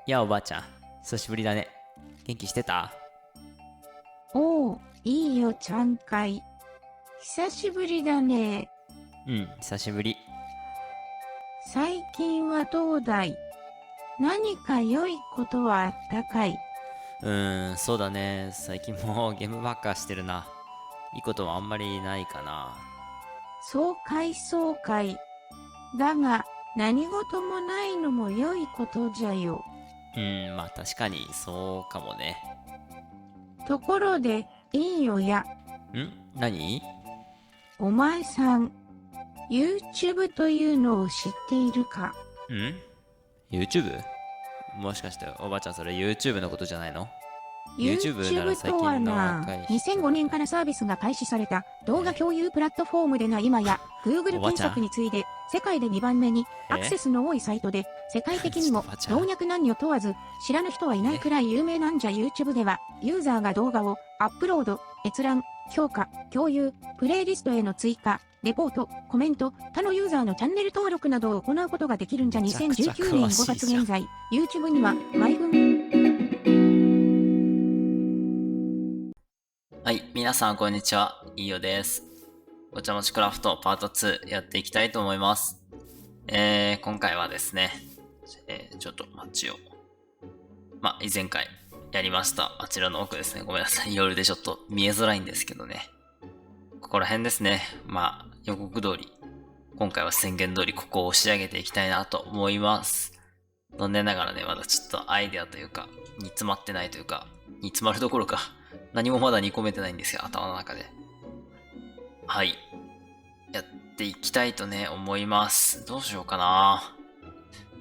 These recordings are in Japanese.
いや、おばあちゃん、久しぶりだね。元気してた？おう、いいよ、ちゃんかい。久しぶりだね。うん、久しぶり。最近はどうだい？何か良いことはあったかい？そうだね。最近もうゲームばっかしてるな。いいことはあんまりないかな。そうかいそうかい。だが、何事もないのも良いことじゃよ。まあ確かにそうかもね。ところで、いいよや、何？お前さん、YouTube というのを知っているか？ YouTube？ もしかしておばあちゃんそれ YouTube のことじゃないの？ YouTube なら YouTube 最とは近のな、若い人2005が。年からサービスが開始された動画え共有プラットフォームでな今や お Google 検ばあちゃん？索に次いで世界で2番目にアクえ セスの多いサイトで世界的にちょっもとおばあちゃん。老若男女問わず知らぬ人はいないくらい有名なんじゃ。 YouTube ではユーザーが動画をアップロード、閲覧、評価、共有、プレイリストへの追加、レポート、コメント、他のユーザーのチャンネル登録などを行うことができるんじゃ。めちゃくちゃ2019年詳し5いじゃん。月現在、YouTube には毎分はい、皆さんこんにちは。いいよです。お茶持ちクラフトパート2やっていきたいと思います。今回はですね、ちょっと待ちを。前回やりました。あちらの奥ですね。ごめんなさい。夜でちょっと見えづらいんですけどね。ここら辺ですね。予告通り、今回は宣言通りここを押し上げていきたいなと思います。残念ながらね、まだちょっとアイデアというか、煮詰まってないというか、煮詰まるどころか、何もまだ煮込めてないんですよ、頭の中で。はい。やっていきたいとね、思います。どうしようかな。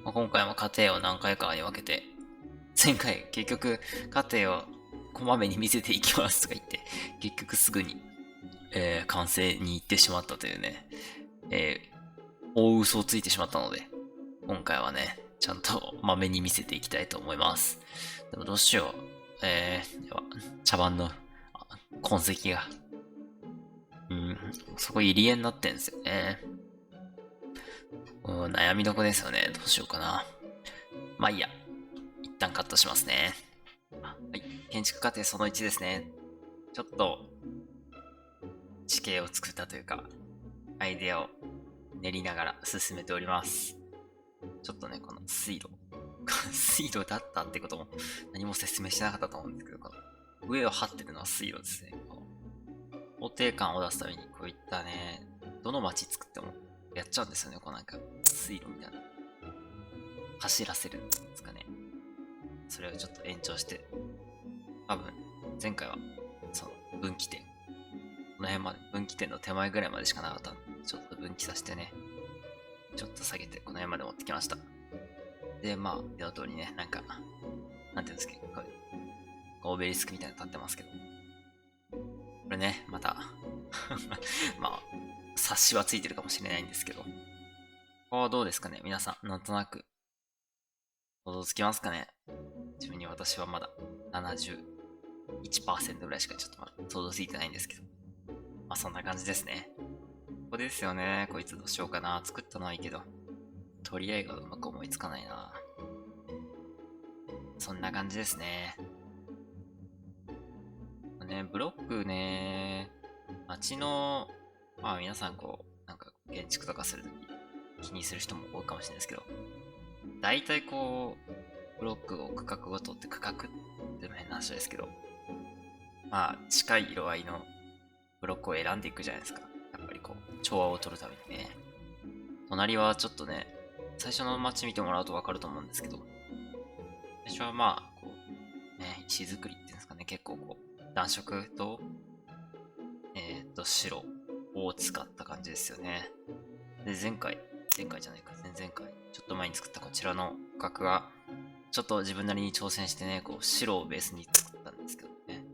今回も過程を何回かに分けて、前回結局過程をこまめに見せていきますとか言って、結局すぐに、完成に行ってしまったというね、大嘘をついてしまったので、今回はね、ちゃんとまめに見せていきたいと思います。でもどうしよう。やば茶番の痕跡が、そこ入り江になってんですよね。悩みどこですよね。どうしようかな。まあいいや。一旦カットしますね。はい。建築過程その1ですね。ちょっと地形を作ったというか、アイデアを練りながら進めております。ちょっとね、この水路。水路だったってことも何も説明してなかったと思うんですけど、この上を張ってるのは水路ですね。肯定感を出すためにこういったね、どの街作ってもやっちゃうんですよね。こうなんか水路みたいな。走らせるんですかね。それをちょっと延長して、多分前回はその分岐点、この辺まで、分岐点の手前ぐらいまでしかなかったんで、ちょっと分岐させてね、ちょっと下げてこの辺まで持ってきました。で、手の通りね、なんか、なんていうんですか、これオベリスクみたいなの立ってますけど、これね、また察しはついてるかもしれないんですけど、ここはどうですかね皆さん、なんとなく、想像つきますかね？自分に私はまだ71%ぐらいしかちょっと想像ついてないんですけど、そんな感じですね。ここですよね。こいつどうしようかな。作ったのはいいけど、取り合いがうまく思いつかないな。そんな感じですね。ブロックね、街の、皆さんなんか建築とかするとき気にする人も多いかもしれないですけど、大体ブロックを区画ごとって区画って変な話ですけど、近い色合いのブロックを選んでいくじゃないですか。やっぱり調和を取るためにね。隣はちょっとね、最初の街見てもらうとわかると思うんですけど、最初は石造りっていうんですかね、結構暖色と、白を使った感じですよね。で、前回じゃないか、前々回、ちょっと前に作ったこちらの区画は、ちょっと自分なりに挑戦してね、白をベースに作ったんですけどね。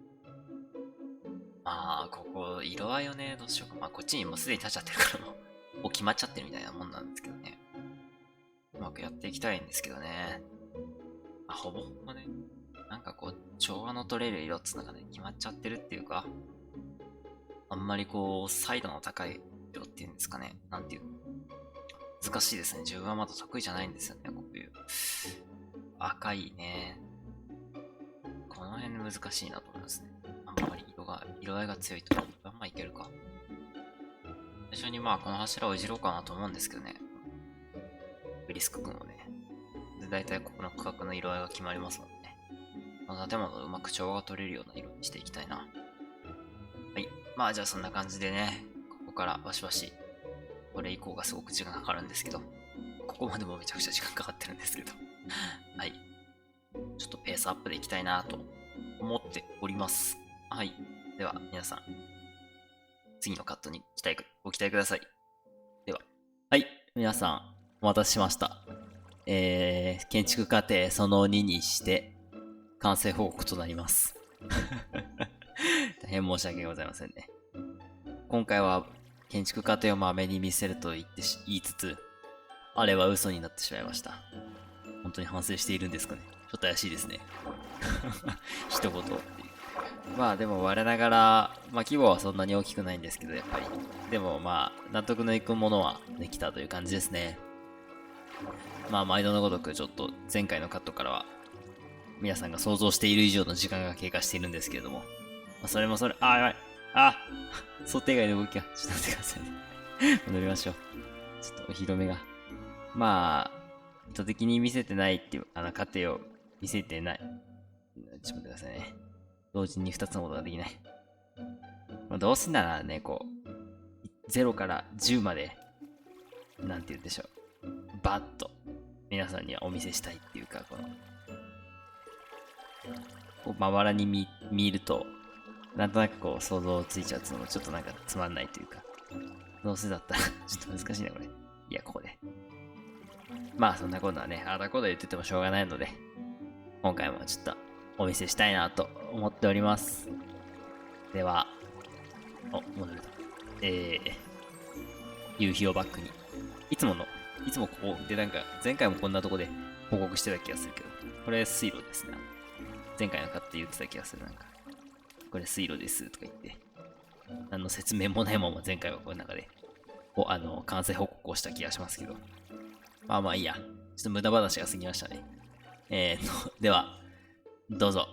ここ、色合いをね、どうしようか。こっちにもうすでに立っちゃってるからもう決まっちゃってるみたいなもんなんですけどね。うまくやっていきたいんですけどね。ほぼほぼね、なんか調和の取れる色っつうのがね、決まっちゃってるっていうか、あんまり彩度の高い色っていうんですかね。なんていうの難しいですね。自分はまだ得意じゃないんですよね。こういう赤いね。この辺難しいなと思いますね。あんまり色合いが強いと、あんまいけるか。最初にまあこの柱をいじろうかなと思うんですけどね。ブリスク君をね。で、大体ここの区画の色合いが決まりますのでね。この建物をうまく調和が取れるような色にしていきたいな。はい。まあじゃあそんな感じでね、ここからバシバシ、これ以降がすごく時間かかるんですけど、ここまでもめちゃくちゃ時間かかってるんですけど、はい。ちょっとペースアップでいきたいなと思っております。はい。では、皆さん、次のカットにご期待ください。では。はい。皆さん、お待たせしました。建築過程その2にして、完成報告となります。大変申し訳ございませんね。今回は、建築過程をまあ目に見せると言いつつ、あれは嘘になってしまいました。本当に反省しているんですかね。ちょっと怪しいですね。一言っていう。まあでも我ながら、まあ規模はそんなに大きくないんですけど、やっぱり。でもまあ、納得のいくものはできたという感じですね。まあ毎度のごとくちょっと前回のカットからは、皆さんが想像している以上の時間が経過しているんですけれども、まあ、それもそれ、やばい。想定外の動きが。ちょっと待ってくださいね。戻りましょう。ちょっとお披露目が。まあ、意図的に見せてないっていう、過程を見せてない。ちょっと待ってくださいね。同時に2つのことができない。まあ、どうせならね、こう、0から10まで、なんて言うんでしょう。バッと、皆さんにはお見せしたいっていうか、こうまばらに見ると、なんとなくこう想像ついちゃうのもちょっとなんかつまんないというか、どうせだったらちょっと難しいな、これ。いや、ここで。まあ、そんなことはね、あだこだ言っててもしょうがないので、今回もちょっとお見せしたいなと思っております。では、戻れた。夕日をバックに。いつもここでなんか、前回もこんなとこで報告してた気がするけど、これ水路ですね。前回の買って言ってた気がする。なんか、これ水路ですとか言って、何の説明もないまま前回はこの中で、完成報告をした気がしますけど。まあまあいいや。ちょっと無駄話が過ぎましたね。では、どうぞ。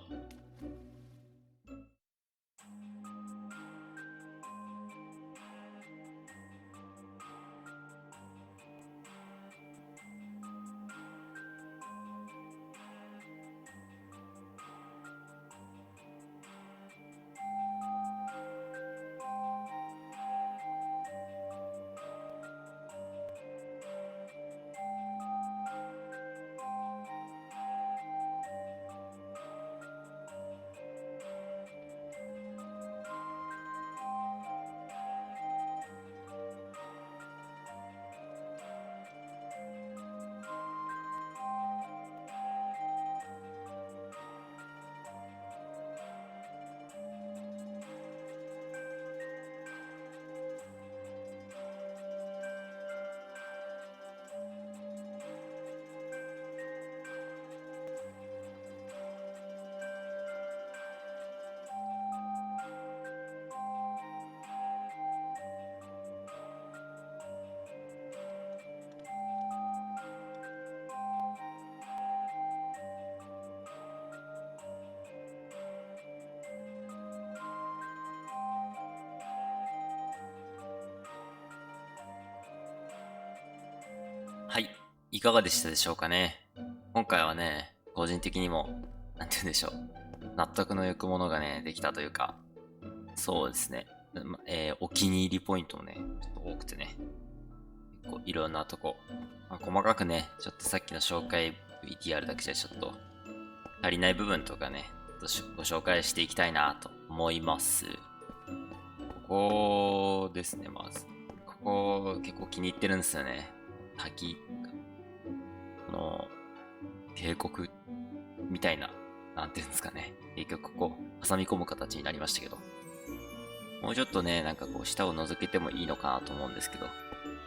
はい。いかがでしたでしょうかね。今回はね、個人的にも、なんて言うんでしょう。納得のいくものがね、できたというか、そうですね。お気に入りポイントもね、ちょっと多くてね、結構いろんなとこ、細かくね、ちょっとさっきの紹介 VTR だけじゃちょっと足りない部分とかね、ご紹介していきたいなと思います。ここですね、まず。ここ結構気に入ってるんですよね。滝、この渓谷みたいな、なんていうんですかね。結局ここ、挟み込む形になりましたけど。もうちょっとね、なんかこう、下を覗けてもいいのかなと思うんですけど、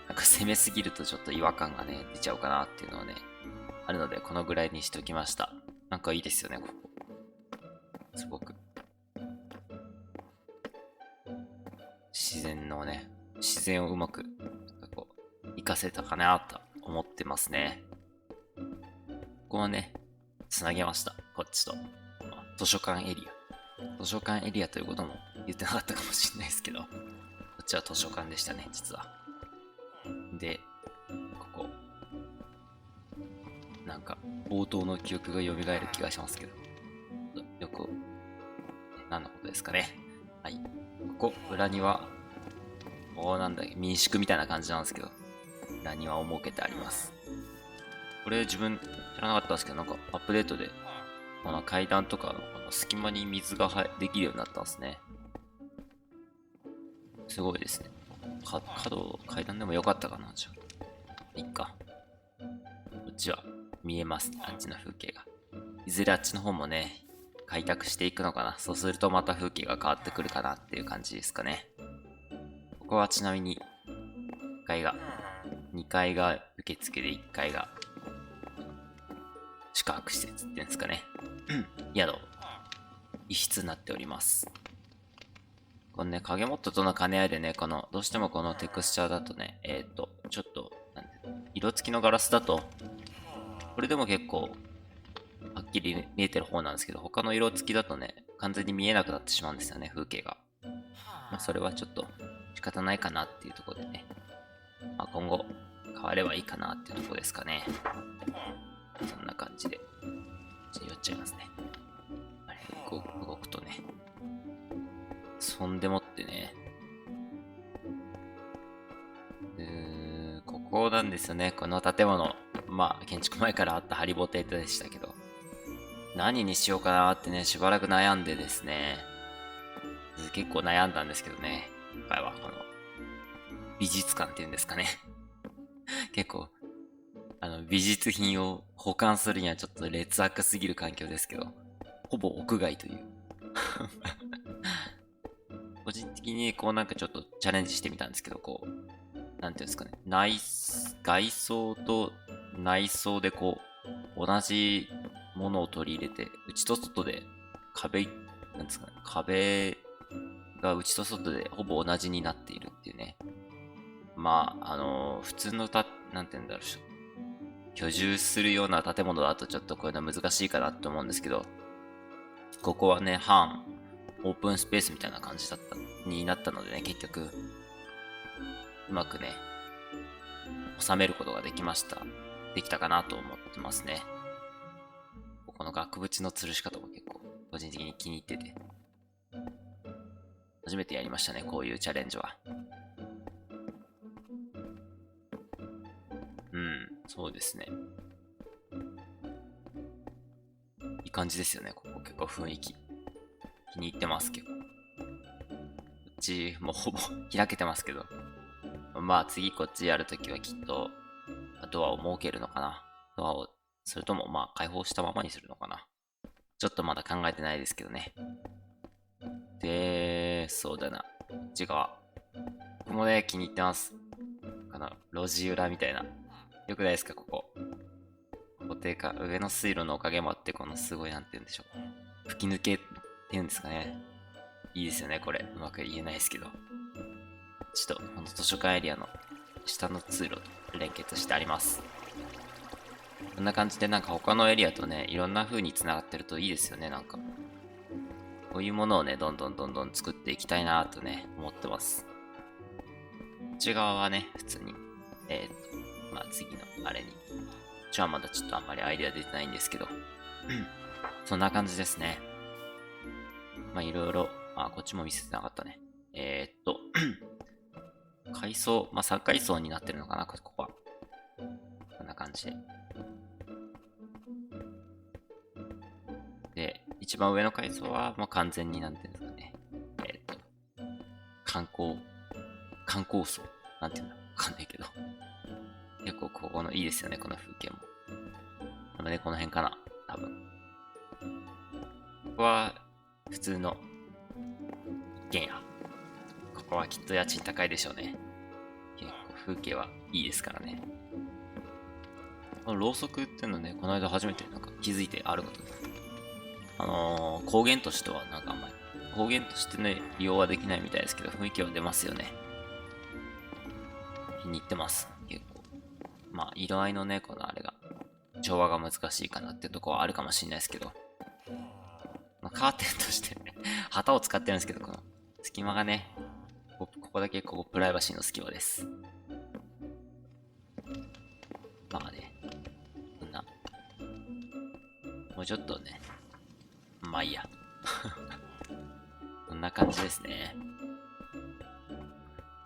なんか攻めすぎるとちょっと違和感がね、出ちゃうかなっていうのはね、あるので、このぐらいにしておきました。なんかいいですよね、ここ。すごく。自然のね、自然をうまく、こう、活かせたかなと思ってますね。ここはね、つなげました。こっちと。図書館エリア。図書館エリアということも言ってなかったかもしれないですけど、こっちは図書館でしたね、実は。で、ここ。なんか、冒頭の記憶が蘇る気がしますけど。よく、何のことですかね。はい。ここ、裏庭。なんだっけ、民宿みたいな感じなんですけど、裏庭を設けてあります。これ自分知らなかったんですけど、なんかアップデートで、この階段とかのこの隙間に水ができるようになったんですね。すごいですね。角、階段でもよかったかな、じゃあ。いっか。こっちは見えますね、あっちの風景が。いずれあっちの方もね、開拓していくのかな。そうするとまた風景が変わってくるかなっていう感じですかね。ここはちなみに、1階が、2階が受付で1階が宿泊施設っていうんですかね。宿、一室になっております。このね、影モットとの兼ね合いでね、どうしてもこのテクスチャーだとね、ちょっと、色付きのガラスだと、これでも結構、はっきり見えてる方なんですけど、他の色付きだとね、完全に見えなくなってしまうんですよね、風景が。まあ、それはちょっと仕方ないかなっていうところでね、まあ、今後変わればいいかなっていうところですかね。そんな感じで、寄っちゃいますね。あれ、動くとね、そんでもってね、ここなんですよね、この建物。まあ、建築前からあったハリボテでしたけど、何にしようかなってね、しばらく悩んでですね、結構悩んだんですけどね、今回はこの、美術館っていうんですかね。結構、美術品を保管するにはちょっと劣悪すぎる環境ですけど、ほぼ屋外という。個人的にこうなんかちょっとチャレンジしてみたんですけど、こう、なんていうんですかね、外装と内装でこう、同じものを取り入れて、内と外でなんですかね、壁が内と外でほぼ同じになっているっていうね。まあ、普通のなんて言うんだろう、居住するような建物だとちょっとこういうの難しいかなと思うんですけど、ここはね、半オープンスペースみたいな感じになったのでね、結局、うまくね、収めることができたかなと思ってますね。この額縁の吊るし方も結構、個人的に気に入ってて、初めてやりましたね、こういうチャレンジは。うん、そうですね。いい感じですよね、ここ結構雰囲気。気に入ってますけど。こっちもうほぼ開けてますけど。まあ次こっちやるときはきっとドアを設けるのかな。ドアを、それともまあ開放したままにするのかな。ちょっとまだ考えてないですけどね。で、そうだな。こっち側。ここもね、気に入ってます。路地裏みたいな。よくないですか、ここ。固定か、上の水路のおかげもあって、このすごい、なんて言うんでしょう。吹き抜けっていうんですかね。いいですよね、これ。うまく言えないですけど。ちょっと、この図書館エリアの下の通路と連結してあります。こんな感じでなんか他のエリアとね、いろんな風に繋がってるといいですよね、なんか。こういうものをね、どんどん作っていきたいなとね、思ってます。こっち側はね、普通に、まあ次のあれに。こっちはまだちょっとあんまりアイデア出てないんですけど。そんな感じですね。まあいろいろ、こっちも見せてなかったね。階層、まあ3階層になってるのかな、ここは。こんな感じで。で、一番上の階層はもう完全になんていうんですかね。観光層なんていうんだわかんないけど。結構ここのいいですよね、この風景も。なので、この辺かな、多分。ここは普通の一軒家。ここはきっと家賃高いでしょうね。結構風景はいいですからね。このろうそくっていうのね、この間初めてなんか気づいてあることです。光源としてはなんかあんまり、光源としてね、利用はできないみたいですけど、雰囲気は出ますよね。気に入ってます。結構。まあ、色合いのね、このあれが、調和が難しいかなっていうところはあるかもしれないですけど、まあ、カーテンとして旗を使ってるんですけど、この隙間がね、ここだけプライバシーの隙間です。まあね、こんな、もうちょっとね、まあいいや。こんな感じですね。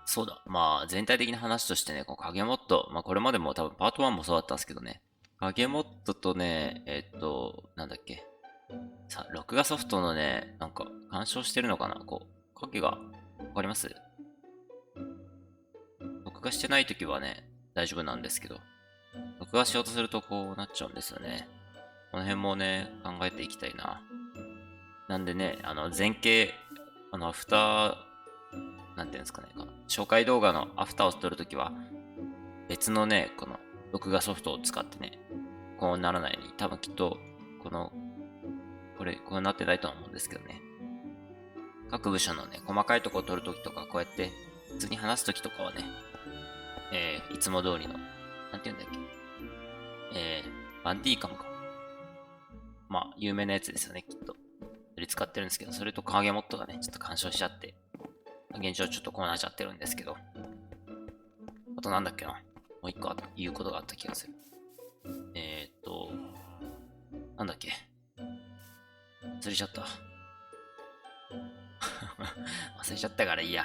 そうだ。まあ、全体的な話としてね、この影モッド、まあこれまでも多分パート1もそうだったんですけどね、影モッドとね、なんだっけ。さ、録画ソフトのね、なんか、干渉してるのかな影が、わかります？録画してないときはね、大丈夫なんですけど、録画しようとするとこうなっちゃうんですよね。この辺もね、考えていきたいな。なんでね、前景、アフター、なんていうんですかね、紹介動画のアフターを撮るときは、別のね、この録画ソフトを使ってね、こうならないように、多分きっと、こうなってないとは思うんですけどね。各部署のね、細かいところを撮るときとか、こうやって、普通に話すときとかはね、いつも通りの、なんて言うんだっけ、バンディカムか。まあ、有名なやつですよね、きっと。それ使ってるんですけど、それと影モッドがね、ちょっと干渉しちゃって、現状ちょっとこうなっちゃってるんですけど、あとなんだっけな。もう一個言うことがあった気がする。なんだっけ。忘れちゃった。忘れちゃったからいいや。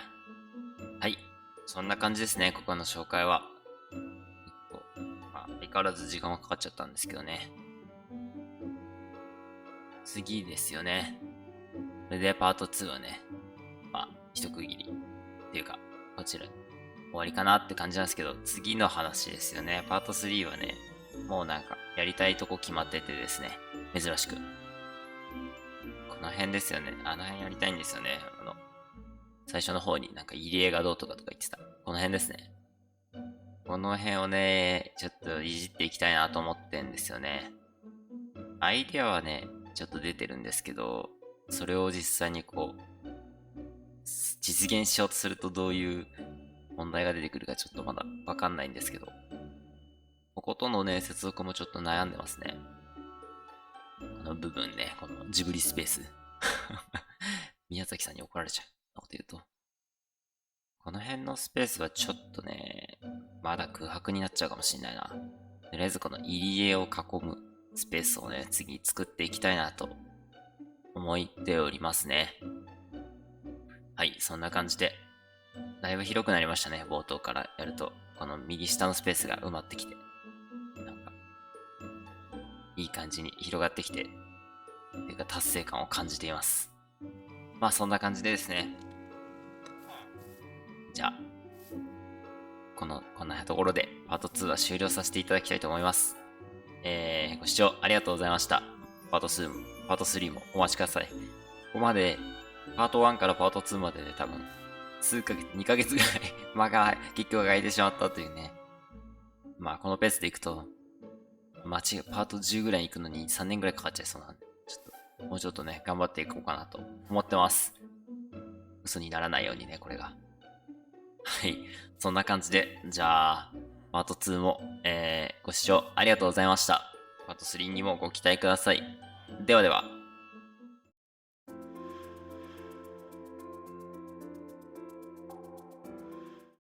はい。そんな感じですね、ここの紹介は。まあ、相変わらず時間はかかっちゃったんですけどね。次ですよね。これでパート2はね、まあ、一区切り。っていうか、こちら、終わりかなって感じなんですけど、次の話ですよね。パート3はね、もうなんか、やりたいとこ決まっててですね、珍しく。この辺ですよね。あの辺やりたいんですよね。最初の方になんか入江がどうとか言ってた。この辺ですね。この辺をね、ちょっといじっていきたいなと思ってんですよね。アイデアはね、ちょっと出てるんですけど、それを実際に実現しようとするとどういう問題が出てくるかちょっとまだわかんないんですけど、こことのね、接続もちょっと悩んでますね。この部分ね、このジブリスペース。宮崎さんに怒られちゃう。なこと言うと。この辺のスペースはちょっとね、まだ空白になっちゃうかもしんないな。とりあえずこの入り江を囲むスペースをね、次作っていきたいなと思っておりますね。はい、そんな感じで、だいぶ広くなりましたね、冒頭からやると。この右下のスペースが埋まってきて、なんか、いい感じに広がってきて、っていうか達成感を感じています。まあそんな感じでですね。じゃあ、こんなところでパート2は終了させていただきたいと思います。ご視聴ありがとうございました。パート3もお待ちください。ここまで、パート1からパート2までで多分、数ヶ月、2ヶ月ぐらい間が結局空いてしまったというね。まあこのペースでいくと、パート10ぐらいに行くのに3年ぐらいかかっちゃいそうなんで、もうちょっとね、頑張っていこうかなと思ってます。嘘にならないようにね、これが。はい。そんな感じで、じゃあ、パート2も、ご視聴ありがとうございました。パート3にもご期待ください。ではでは。